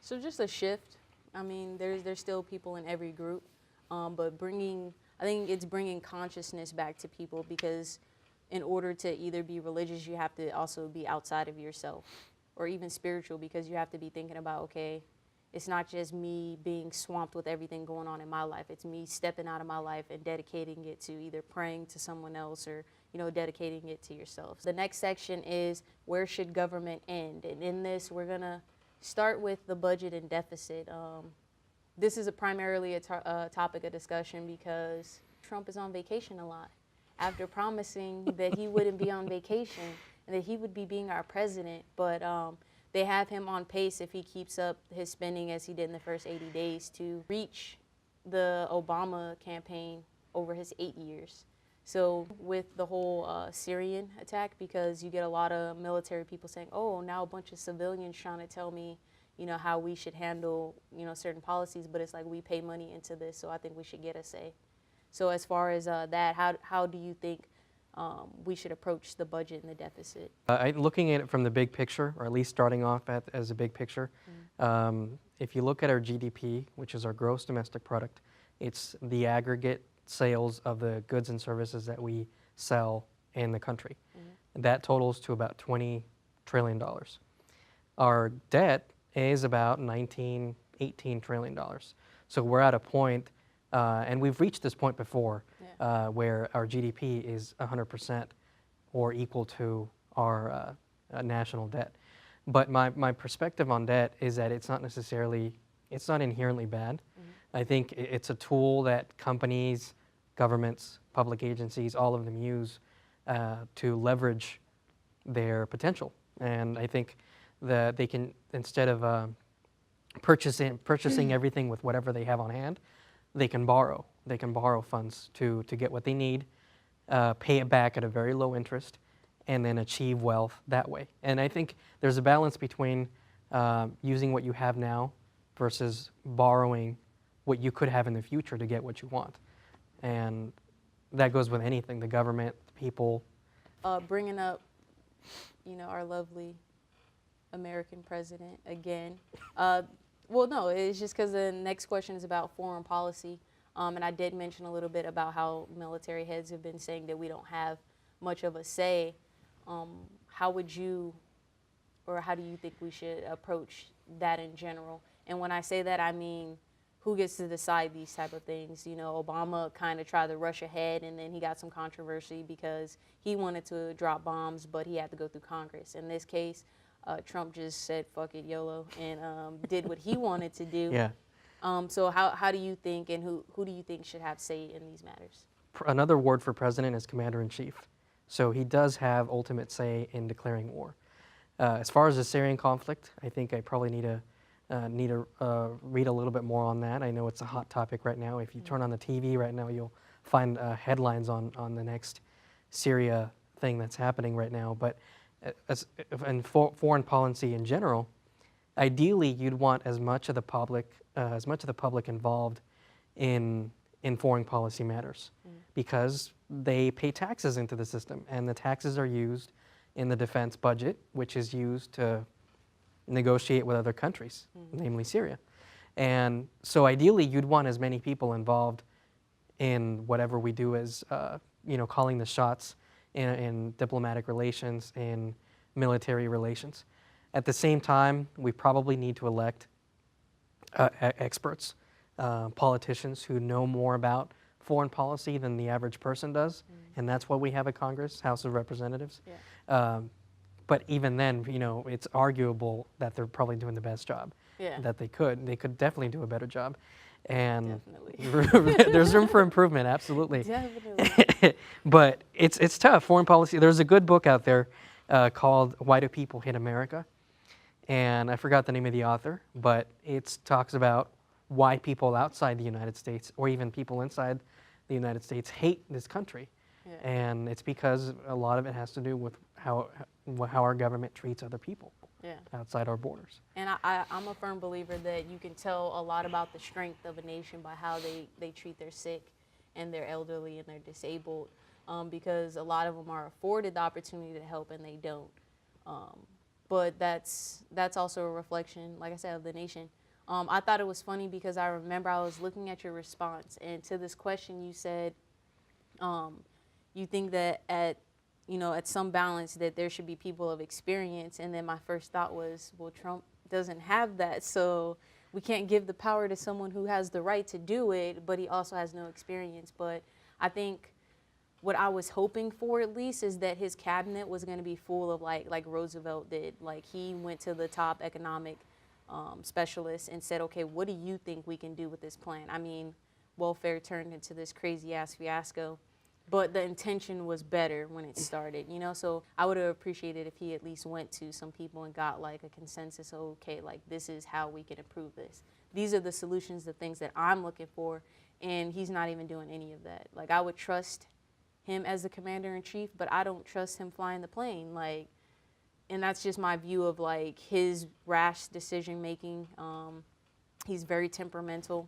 So just a shift. I mean, there's still people in every group, but I think it's bringing consciousness back to people, because in order to either be religious, you have to also be outside of yourself, or even spiritual, because you have to be thinking about, okay, it's not just me being swamped with everything going on in my life. It's me stepping out of my life and dedicating it to either praying to someone else or, you know, dedicating it to yourself. The next section is, where should government end? And in this, we're going to start with the budget and deficit. This is primarily a topic of discussion because Trump is on vacation a lot. After promising that he wouldn't be on vacation and that he would be being our president, but they have him on pace, if he keeps up his spending as he did in the first 80 days, to reach the Obama campaign over his 8 years. So with the whole Syrian attack, because you get a lot of military people saying, oh, now a bunch of civilians trying to tell me, you know, how we should handle, you know, certain policies, but it's like we pay money into this, so I think we should get a say. So as far as that, how do you think we should approach the budget and the deficit? Looking at it from the big picture, or at least starting off as a big picture, if you look at our GDP, which is our gross domestic product, it's the aggregate sales of the goods and services that we sell in the country. That totals to about $20 trillion. Our debt is about $18 trillion. So we're at a point, and we've reached this point before, where our GDP is 100% or equal to our national debt. But my perspective on debt is that it's not inherently bad. I think it's a tool that companies, governments, public agencies, all of them use to leverage their potential. And I think that they can, instead of purchasing everything with whatever they have on hand, they can borrow. They can borrow funds to get what they need, pay it back at a very low interest, and then achieve wealth that way. And I think there's a balance between using what you have now versus borrowing what you could have in the future to get what you want. And that goes with anything, the government, the people. Bringing up, you know, our lovely American president again. Well, no, it's just because the next question is about foreign policy. And I did mention a little bit about how military heads have been saying that we don't have much of a say. How would you, or how do you think we should approach that in general? And when I say that, I mean, who gets to decide these type of things? You know, Obama kind of tried to rush ahead, and then he got some controversy because he wanted to drop bombs, but he had to go through Congress. In this case, Trump just said, fuck it, YOLO, and did what he wanted to do. Yeah. So how do you think, and who do you think should have say in these matters? Another word for president is commander-in-chief. So he does have ultimate say in declaring war. As far as the Syrian conflict, I think I probably need to read a little bit more on that. I know it's a hot topic right now. If you turn on the TV right now, you'll find headlines on the next Syria thing that's happening right now. But foreign policy in general, ideally you'd want as much of the public involved in foreign policy matters, because they pay taxes into the system, and the taxes are used in the defense budget, which is used to negotiate with other countries, namely Syria. And so ideally, you'd want as many people involved in whatever we do as, calling the shots in diplomatic relations, in military relations. At the same time, we probably need to elect experts, politicians who know more about foreign policy than the average person does, and that's what we have at Congress, House of Representatives. Yeah. But even then, it's arguable that they're probably doing the best job that they could. They could definitely do a better job. And there's room for improvement, absolutely. Definitely. But it's tough, foreign policy. There's a good book out there called Why Do People Hate America? And I forgot the name of the author, but it talks about why people outside the United States, or even people inside the United States, hate this country. Yeah. And it's because a lot of it has to do with how our government treats other people outside our borders. And I'm a firm believer that you can tell a lot about the strength of a nation by how they treat their sick and their elderly and their disabled, because a lot of them are afforded the opportunity to help and they don't. But that's also a reflection, like I said, of the nation. I thought it was funny because I remember I was looking at your response, and to this question you said you think that at some balance that there should be people of experience, and then my first thought was, well, Trump doesn't have that, so we can't give the power to someone who has the right to do it, but he also has no experience. But I think what I was hoping for, at least, is that his cabinet was going to be full of like Roosevelt did. Like, he went to the top economic specialists and said, okay, what do you think we can do with this plan? I mean, welfare turned into this crazy ass fiasco, but the intention was better when it started, so I would have appreciated if he at least went to some people and got like a consensus. Okay, like, this is how we can improve this. These are the solutions, the things that I'm looking for, and he's not even doing any of that. Like, I would trust him as the commander-in-chief, but I don't trust him flying the plane. Like, and that's just my view of like his rash decision making. He's very temperamental.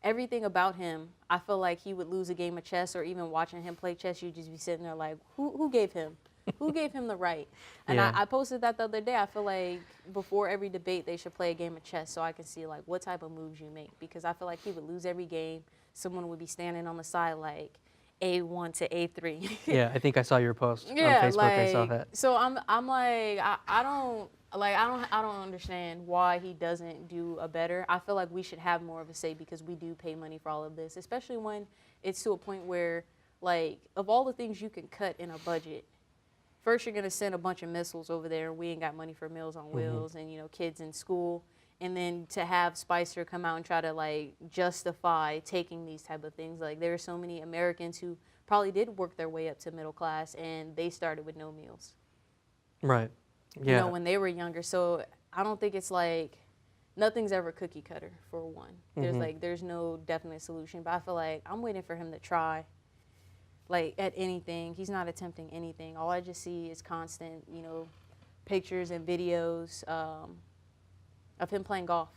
Everything about him, I feel like he would lose a game of chess, or even watching him play chess, you'd just be sitting there like, who gave him? Who gave him the right? And I posted that the other day. I feel like before every debate, they should play a game of chess so I can see like what type of moves you make, because I feel like he would lose every game. Someone would be standing on the side like A1 to A3. Yeah, I think I saw your post on Facebook. Like, I saw that. So I'm like, I don't understand why he doesn't do a better. I feel like we should have more of a say, because we do pay money for all of this, especially when it's to a point where, like, of all the things you can cut in a budget, first you're going to send a bunch of missiles over there, and we ain't got money for Meals on Wheels and, kids in school. And then to have Spicer come out and try to, like, justify taking these type of things. Like, there are so many Americans who probably did work their way up to middle class, and they started with no meals. Right. Yeah. When they were younger. So I don't think it's like, nothing's ever cookie cutter, for one. There's no definite solution. But I feel like I'm waiting for him to try, like, at anything. He's not attempting anything. All I just see is constant, pictures and videos of him playing golf.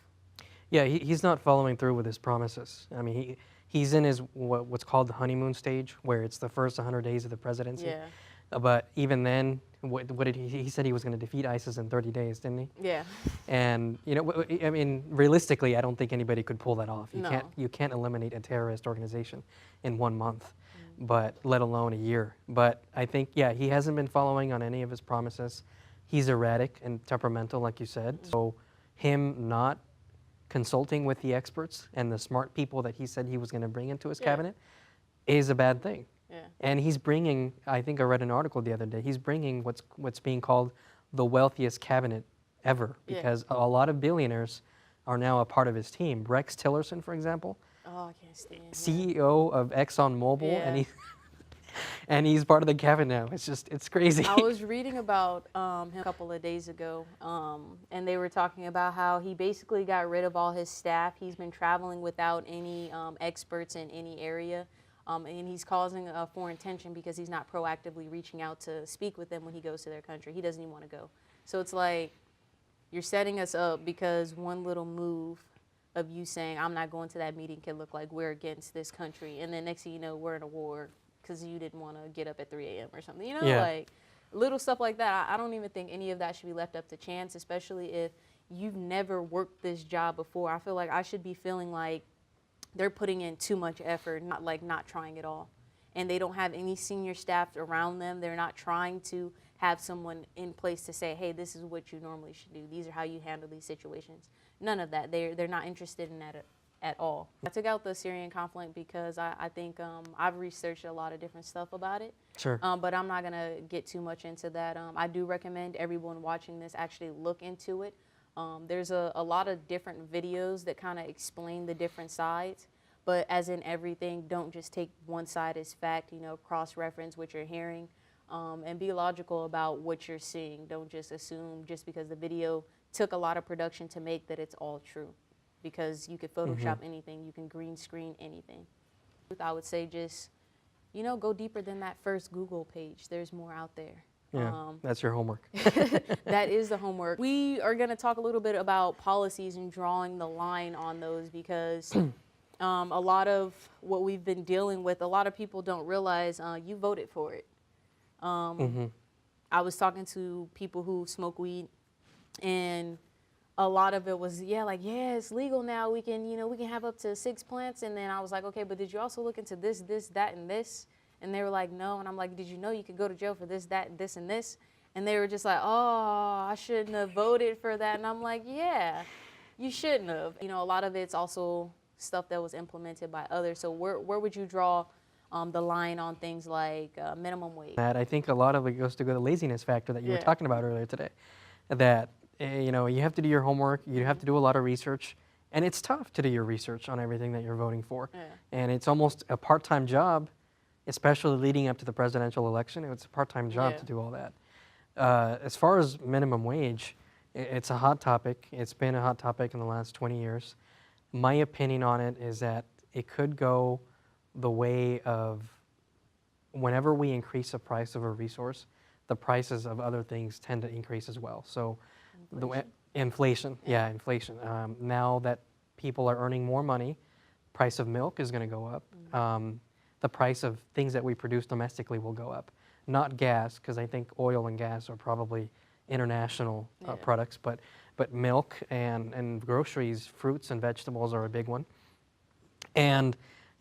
Yeah, he's not following through with his promises. I mean, he's in his what's called the honeymoon stage, where it's the first 100 days of the presidency. Yeah. But even then, what did he said he was going to defeat ISIS in 30 days, didn't he? Yeah. And I mean, realistically, I don't think anybody could pull that off. No. You can't eliminate a terrorist organization in 1 month, but let alone a year. But I think, he hasn't been following on any of his promises. He's erratic and temperamental, like you said. So him not consulting with the experts and the smart people that he said he was going to bring into his cabinet is a bad thing. Yeah. And he's bringing, I think I read an article the other day, he's bringing what's being called the wealthiest cabinet ever, because a lot of billionaires are now a part of his team. Rex Tillerson, for example, Oh, I can't stand him. CEO of ExxonMobil, and he's part of the cabinet now. It's crazy. I was reading about him a couple of days ago, and they were talking about how he basically got rid of all his staff. He's been traveling without any experts in any area, and he's causing a foreign tension because he's not proactively reaching out to speak with them when he goes to their country. He doesn't even want to go. So it's like, you're setting us up because one little move of you saying, I'm not going to that meeting, can look like we're against this country. And then next thing you know, we're in a war because you didn't want to get up at 3 a.m. or something. little stuff like that. I don't even think any of that should be left up to chance, especially if you've never worked this job before. I feel like I should be feeling like they're putting in too much effort, not trying at all. And they don't have any senior staff around them. They're not trying to have someone in place to say, hey, this is what you normally should do. These are how you handle these situations. None of that. They're not interested in that at all. I took out the Syrian conflict because I think I've researched a lot of different stuff about it. Sure. But I'm not going to get too much into that. I do recommend everyone watching this actually look into it. There's a lot of different videos that kind of explain the different sides. But as in everything, don't just take one side as fact, cross-reference what you're hearing, and be logical about what you're seeing. Don't just assume just because the video took a lot of production to make that it's all true, because you could Photoshop anything, you can green screen anything. I would say just, go deeper than that first Google page. There's more out there. Yeah, that's your homework. That is the homework. We are going to talk a little bit about policies and drawing the line on those, because a lot of what we've been dealing with, a lot of people don't realize you voted for it. I was talking to people who smoke weed, and a lot of it was, it's legal now. We can, we can have up to 6 plants. And then I was like, okay, but did you also look into this, that, and this? And they were like, no. And I'm like, did you know you could go to jail for this, that, this, and this? And they were just like, oh, I shouldn't have voted for that. And I'm like, yeah, you shouldn't have. A lot of it's also stuff that was implemented by others. So where would you draw the line on things like minimum wage? I think a lot of it goes to the laziness factor that you were talking about earlier today. That, you have to do your homework, you have to do a lot of research, and it's tough to do your research on everything that you're voting for. Yeah. And it's almost a part-time job, especially leading up to the presidential election. It's a part-time job to do all that. As far as minimum wage, it's a hot topic. It's been a hot topic in the last 20 years. My opinion on it is that it could go the way of whenever we increase the price of a resource, the prices of other things tend to increase as well. So inflation. Now that people are earning more money, price of milk is going to go up. The price of things that we produce domestically will go up. Not gas, because I think oil and gas are probably international products, but milk and groceries, fruits and vegetables are a big one. And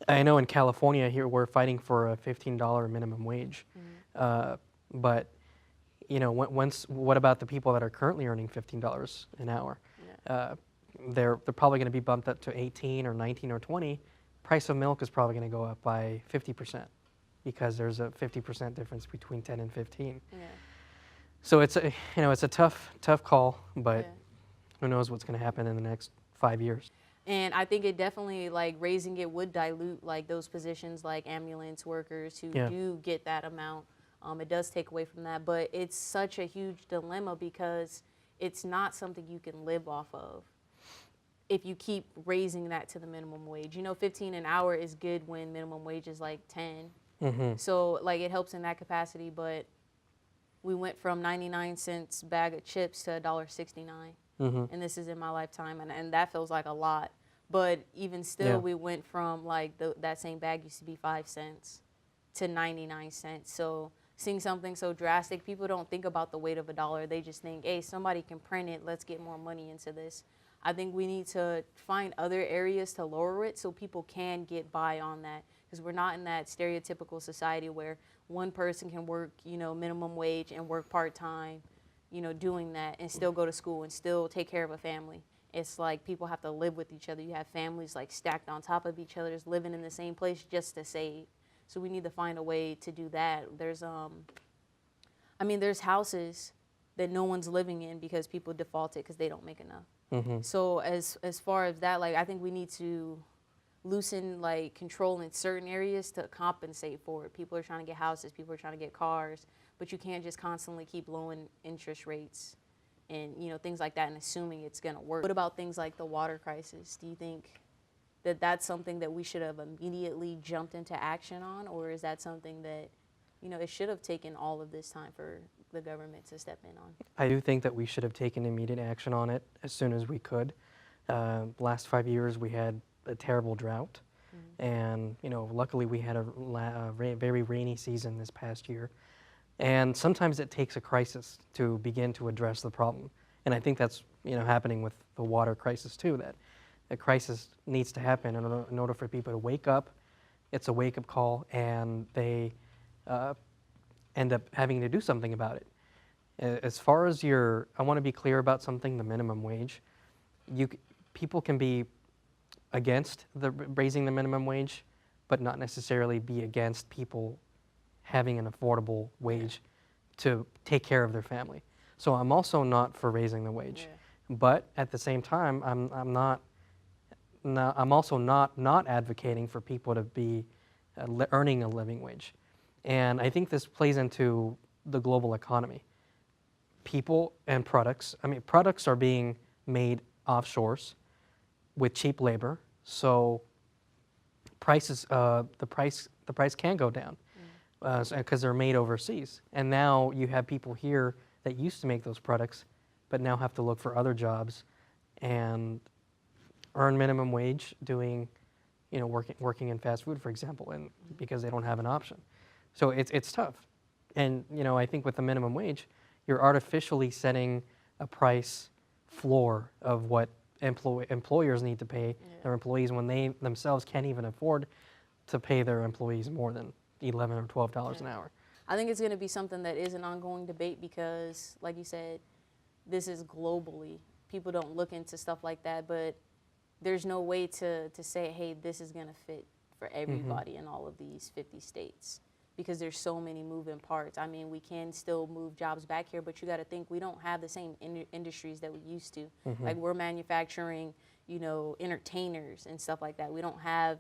I know in California here we're fighting for a $15 minimum wage. But what about the people that are currently earning $15 an hour? They're probably going to be bumped up to 18 or 19 or 20. Price of milk is probably going to go up by 50%, because there's a 50% difference between 10 and 15. So it's a tough call, but who knows what's going to happen in the next 5 years. And I think it definitely, raising it would dilute, those positions like ambulance workers who do get that amount. It does take away from that, but it's such a huge dilemma because it's not something you can live off of if you keep raising that to the minimum wage. 15 an hour is good when minimum wage is 10. So it helps in that capacity, but we went from 99 cents bag of chips to $1.69. And this is in my lifetime, and that feels like a lot. But even still, we went from that same bag used to be 5 cents to 99 cents. So seeing something so drastic, people don't think about the weight of a dollar. They just think, hey, somebody can print it. Let's get more money into this. I think we need to find other areas to lower it so people can get by on that, because we're not in that stereotypical society where one person can work, minimum wage and work part-time, doing that and still go to school and still take care of a family. It's like people have to live with each other. You have families stacked on top of each other, just living in the same place just to save. So we need to find a way to do that. There's there's houses that no one's living in because people defaulted because they don't make enough. So as far as that, I think we need to loosen control in certain areas to compensate for it. People are trying to get houses, people are trying to get cars, but you can't just constantly keep lowering interest rates and things like that and assuming it's going to work. What about things like the water crisis? Do you think that that's something that we should have immediately jumped into action on, or is that something that it should have taken all of this time for the government to step in on? I do think that we should have taken immediate action on it as soon as we could. Last 5 years we had a terrible drought, and luckily we had a very rainy season this past year. And sometimes it takes a crisis to begin to address the problem. And I think that's happening with the water crisis too, that a crisis needs to happen in order for people to wake up. It's a wake-up call, and they end up having to do something about it. As far as I want to be clear about something, the minimum wage. People can be against raising the minimum wage, but not necessarily be against people having an affordable wage to take care of their family. So I'm also not for raising the wage, but at the same time, I'm also not advocating for people to be earning a living wage. And I think this plays into the global economy. People and products, products are being made offshores with cheap labor, so the price can go down because they're made overseas. And now you have people here that used to make those products, but now have to look for other jobs and earn minimum wage doing, working in fast food, for example, and because they don't have an option. So it's tough. And I think with the minimum wage, you're artificially setting a price floor of what employers need to pay their employees when they themselves can't even afford to pay their employees more than $11 or $12 an hour. I think it's going to be something that is an ongoing debate because, like you said, this is globally. People don't look into stuff like that, but there's no way to say, hey, this is going to fit for everybody in all of these 50 states because there's so many moving parts. I mean, we can still move jobs back here, but you got to think we don't have the same industries that we used to. Like we're manufacturing, entertainers and stuff like that. We don't have,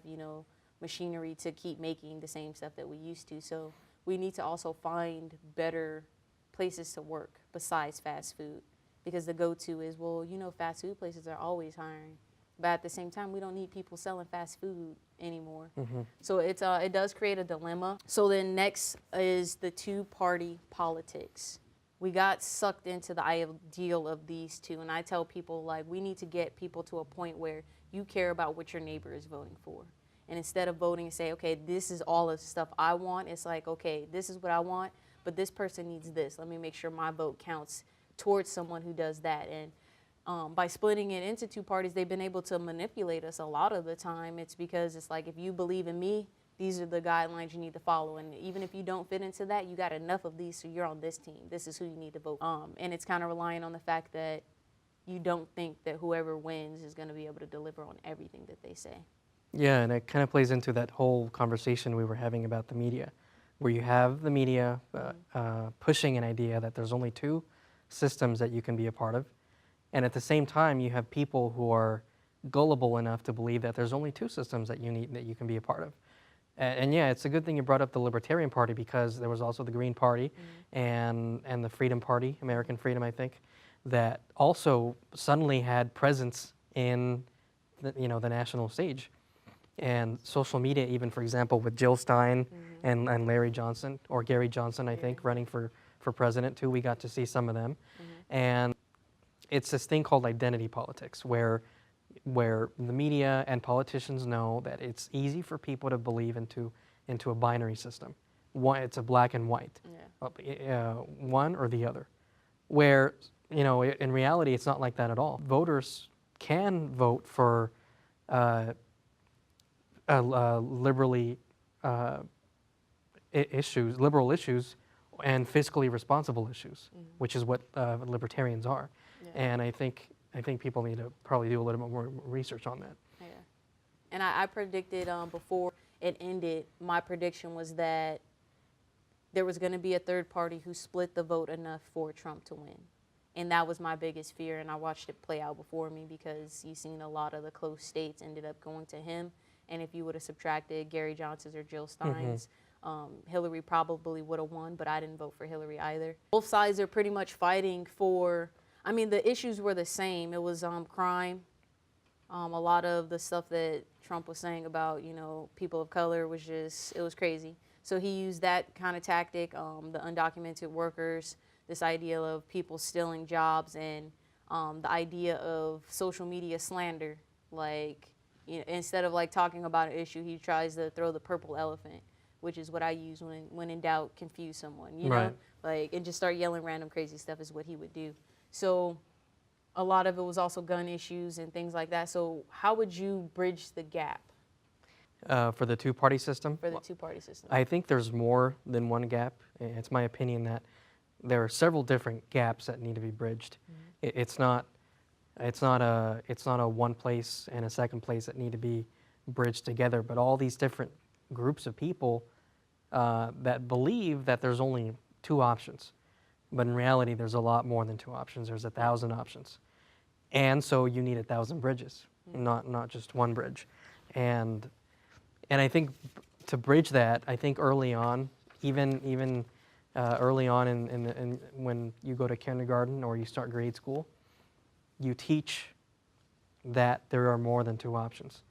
machinery to keep making the same stuff that we used to. So we need to also find better places to work besides fast food because the go-to is, well, fast food places are always hiring. But at the same time, we don't need people selling fast food anymore. So it does create a dilemma. So then next is the two-party politics. We got sucked into the ideal of these two. And I tell people, we need to get people to a point where you care about what your neighbor is voting for. And instead of voting and say, okay, this is all of the stuff I want, it's like, okay, this is what I want, but this person needs this. Let me make sure my vote counts towards someone who does that. And by splitting it into two parties, they've been able to manipulate us a lot of the time. It's because it's like, if you believe in me, these are the guidelines you need to follow. And even if you don't fit into that, you got enough of these, so you're on this team. This is who you need to vote. And it's kind of relying on the fact that you don't think that whoever wins is going to be able to deliver on everything that they say. Yeah, and it kind of plays into that whole conversation we were having about the media, where you have the media pushing an idea that there's only two systems that you can be a part of. And at the same time, you have people who are gullible enough to believe that there's only two systems that you can be a part of. And yeah, it's a good thing you brought up the Libertarian Party because there was also the Green Party and the Freedom Party, American Freedom, I think, that also suddenly had presence in the national stage. And social media, even, for example, with Jill Stein and Larry Johnson, or Gary Johnson, I think, running for president too, we got to see some of them. And it's this thing called identity politics, where the media and politicians know that it's easy for people to believe into a binary system. It's a black and white, one or the other. Where, in reality, it's not like that at all. Voters can vote for liberal issues and fiscally responsible issues, which is what libertarians are. And I think people need to probably do a little bit more research on that. Yeah. And I predicted before it ended, my prediction was that there was going to be a third party who split the vote enough for Trump to win. And that was my biggest fear, and I watched it play out before me because you've seen a lot of the close states ended up going to him. And if you would have subtracted Gary Johnson's or Jill Stein's, Hillary probably would have won, but I didn't vote for Hillary either. Both sides are pretty much fighting for, the issues were the same. It was crime. A lot of the stuff that Trump was saying about, people of color was it was crazy. So he used that kind of tactic, the undocumented workers, this idea of people stealing jobs, and the idea of social media slander. Instead of talking about an issue, he tries to throw the purple elephant. which is what I use when in doubt, confuse someone, you know? Right. Like, and just start yelling random crazy stuff is what he would do. So a lot of it was also gun issues and things like that. So how would you bridge the gap For the two-party system, for the two-party system? I think there's more than one gap. It's my opinion that there are several different gaps that need to be bridged. It's not a one place and a second place that need to be bridged together, but all these different groups of people that believe that there's only two options. But in reality, there's a lot more than two options. There's 1,000 options. And so you need 1,000 bridges, not just one bridge. And I think to bridge that, I think early on, even early on in when you go to kindergarten or you start grade school, you teach that there are more than two options.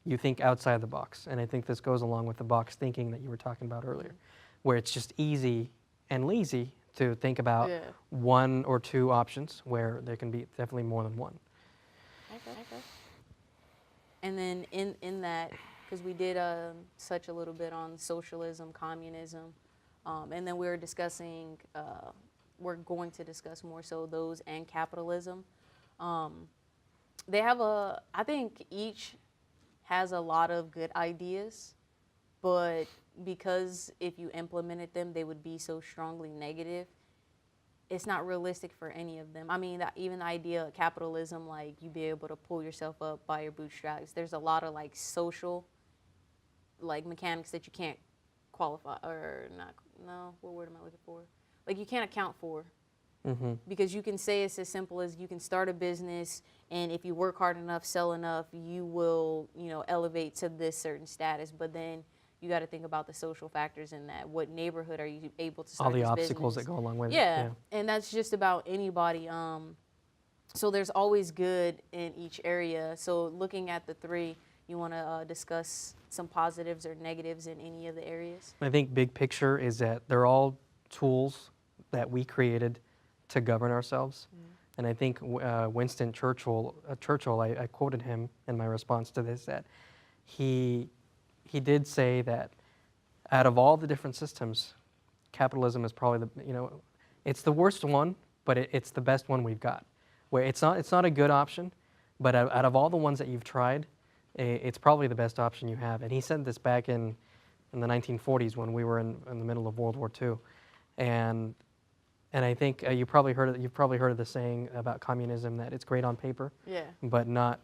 You think outside the box. And I think this goes along with the box thinking that you were talking about earlier, where it's just easy and lazy to think about one or two options where there can be definitely more than one. Okay. And then in that, because we did such a little bit on socialism, communism, and then we were discussing, we're going to discuss more so those and capitalism. They have I think each has a lot of good ideas, but because if you implemented them, they would be so strongly negative, it's not realistic for any of them. I mean, even the idea of capitalism, like you be able to pull yourself up by your bootstraps, there's a lot of like social, like mechanics that you can't qualify or not, no, what word am I looking for? Like you can't account for. Because you can say it's as simple as you can start a business, and if you work hard enough, sell enough, you will, elevate to this certain status. But then you got to think about the social factors in that. What neighborhood are you able to start All the this obstacles business? that go along with it. Yeah, and that's just about anybody. So there's always good in each area. So looking at the three, you want to discuss some positives or negatives in any of the areas? I think big picture is that they're all tools that we created to govern ourselves. And I think Winston Churchill, I quoted him in my response to this, that he did say that out of all the different systems, capitalism is probably it's the worst one, but it's the best one we've got. Where it's not a good option, but out of all the ones that you've tried, it's probably the best option you have. And he said this back in the 1940s when we were in the middle of World War II, and I think you've probably heard of the saying about communism that it's great on paper, but not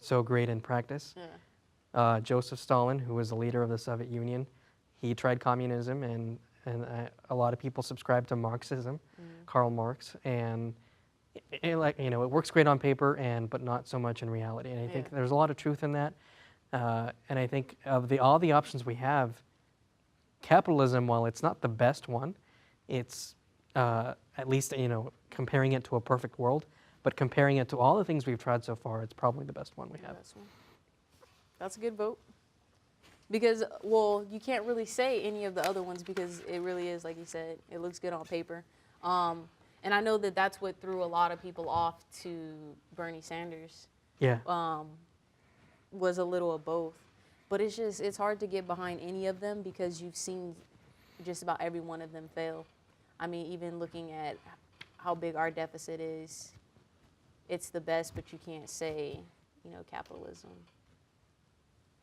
so great in practice. Joseph Stalin, who was the leader of the Soviet Union, he tried communism, and a lot of people subscribe to Marxism, Karl Marx, and it works great on paper, but not so much in reality. And I think there's a lot of truth in that. And I think of all the options we have, capitalism, while it's not the best one, it's at least, comparing it to a perfect world, but comparing it to all the things we've tried so far, it's probably the best one we have. That's a good vote. Because, well, you can't really say any of the other ones because it really is, like you said, it looks good on paper. And I know that that's what threw a lot of people off to Bernie Sanders. Was a little of both. But it's hard to get behind any of them because you've seen just about every one of them fail. I mean, even looking at how big our deficit is, it's the best, but you can't say, capitalism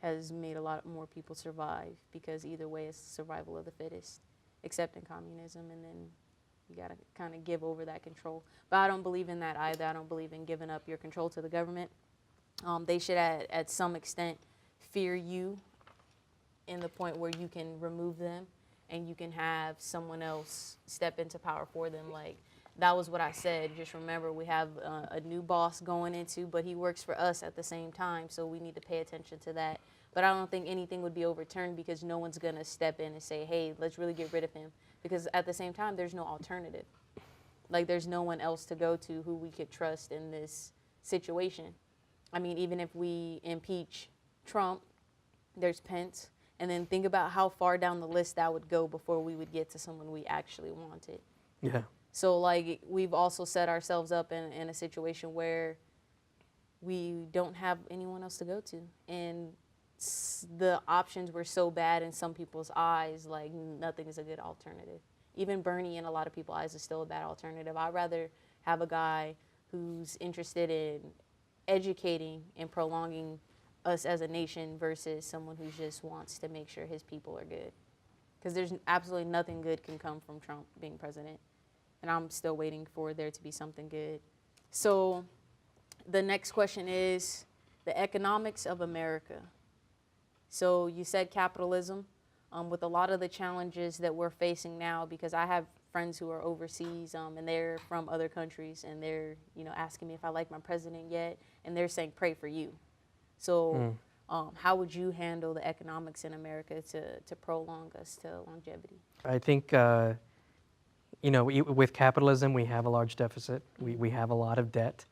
has made a lot more people survive because either way it's survival of the fittest, except in communism, and then you got to kind of give over that control. But I don't believe in that either. I don't believe in giving up your control to the government. They should, at some extent, fear you in the point where you can remove them and you can have someone else step into power for them. Like, that was what I said. Just remember, we have a new boss going into, but he works for us at the same time, so we need to pay attention to that. But I don't think anything would be overturned because no one's going to step in and say, hey, let's really get rid of him. Because at the same time, there's no alternative. Like, there's no one else to go to who we could trust in this situation. I mean, even if we impeach Trump, there's Pence. And then think about how far down the list that would go before we would get to someone we actually wanted. Yeah. So, like, we've also set ourselves up in a situation where we don't have anyone else to go to. And the options were so bad in some people's eyes, like nothing is a good alternative. Even Bernie in a lot of people's eyes is still a bad alternative. I'd rather have a guy who's interested in educating and prolonging us as a nation versus someone who just wants to make sure his people are good. Because there's absolutely nothing good can come from Trump being president. And I'm still waiting for there to be something good. So the next question is the economics of America. So you said capitalism. With a lot of the challenges that we're facing now, because I have friends who are overseas and they're from other countries, and they're asking me if I like my president yet, and they're saying pray for you. So how would you handle the economics in America to prolong us to longevity? I think, with capitalism, we have a large deficit. We have a lot of debt.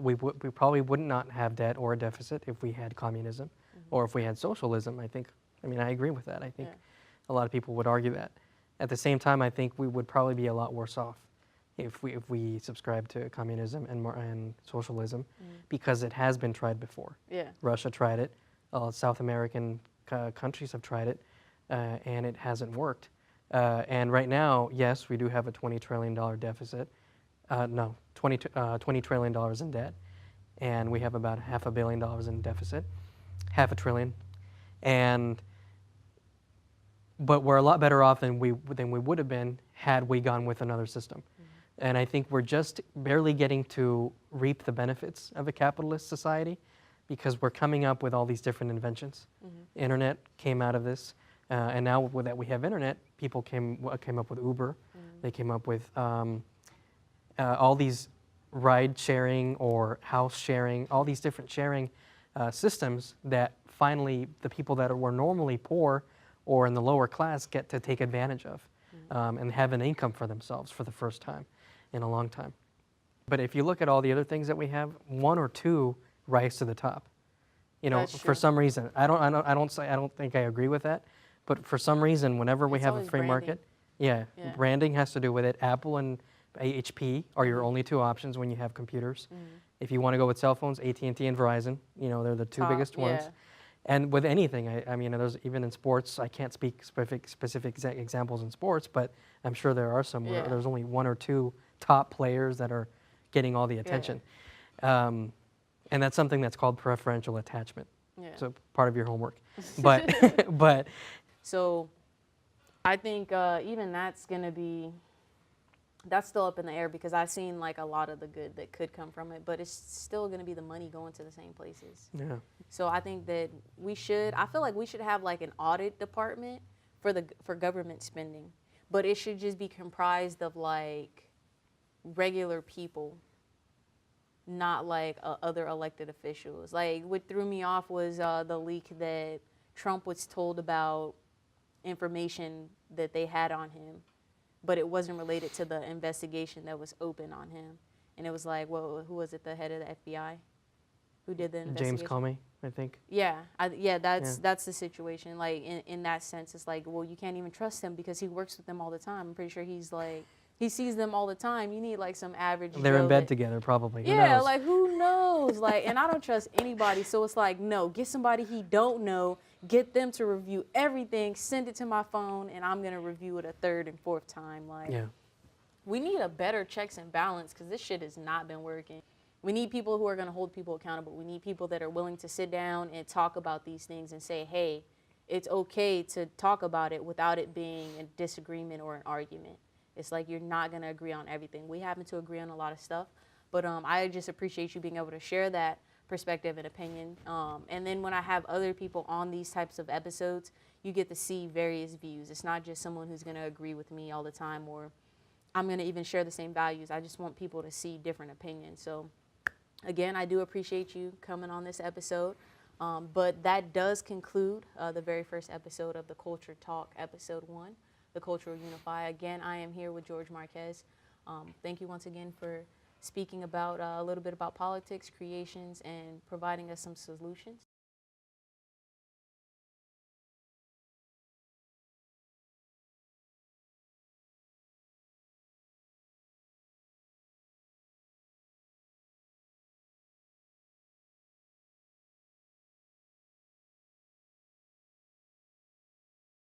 We probably would not have debt or a deficit if we had communism or if we had socialism. I agree with that. I think a lot of people would argue that. At the same time, I think we would probably be a lot worse off if we subscribe to communism and socialism, because it has been tried before. Yeah. Russia tried it. South American countries have tried it, and it hasn't worked. And right now, yes, we do have a $20 trillion deficit. $20 trillion in debt, and we have about $500 million in deficit, $500 billion. But we're a lot better off than we would have been had we gone with another system. And I think we're just barely getting to reap the benefits of a capitalist society, because we're coming up with all these different inventions. Internet came out of this, and now that we have internet, people came up with Uber. They came up with all these ride sharing or house sharing, all these different sharing systems that finally the people that were normally poor or in the lower class get to take advantage of and have an income for themselves for the first time in a long time. But if you look at all the other things that we have, one or two rise to the top. For some reason, I don't think I agree with that, but for some reason, whenever we have a free market, branding has to do with it. Apple and HP are your only two options when you have computers. If you want to go with cell phones, AT&T and Verizon, they're the two biggest ones. And with anything, there's even in sports, I can't speak specific examples in sports, but I'm sure there are some where there's only one or two top players that are getting all the attention. And that's something that's called preferential attachment. So part of your homework. But so I think even that's still up in the air, because I've seen like a lot of the good that could come from it, but it's still going to be the money going to the same places. Yeah. So I think that I feel like we should have like an audit department for government spending, but it should just be comprised of like regular people, not like other elected officials. Like what threw me off was the leak that Trump was told about information that they had on him, but it wasn't related to the investigation that was open on him. And it was like, well, who was it, the head of the FBI? Who did the investigation? James Comey, I think. That's the situation. Like in that sense, it's like, well, you can't even trust him because he works with them all the time. I'm pretty sure he sees them all the time. You need like some average They're in bed that, together, probably. Who knows? Like who knows? Like, and I don't trust anybody. So it's like, no, get somebody he don't know, get them to review everything, send it to my phone, and I'm gonna review it a third and fourth time. Like, we need a better checks and balance, because this shit has not been working. We need people who are gonna hold people accountable. We need people that are willing to sit down and talk about these things and say, hey, it's okay to talk about it without it being a disagreement or an argument. It's like you're not going to agree on everything. We happen to agree on a lot of stuff, but I just appreciate you being able to share that perspective and opinion. And then when I have other people on these types of episodes, you get to see various views. It's not just someone who's going to agree with me all the time, or I'm going to even share the same values. I just want people to see different opinions. So again, I do appreciate you coming on this episode. But that does conclude the very first episode of the Culture Talk, episode 1. The Cultural Unify. Again, I am here with Jorge Marquez. Thank you once again for speaking about a little bit about politics, creations, and providing us some solutions.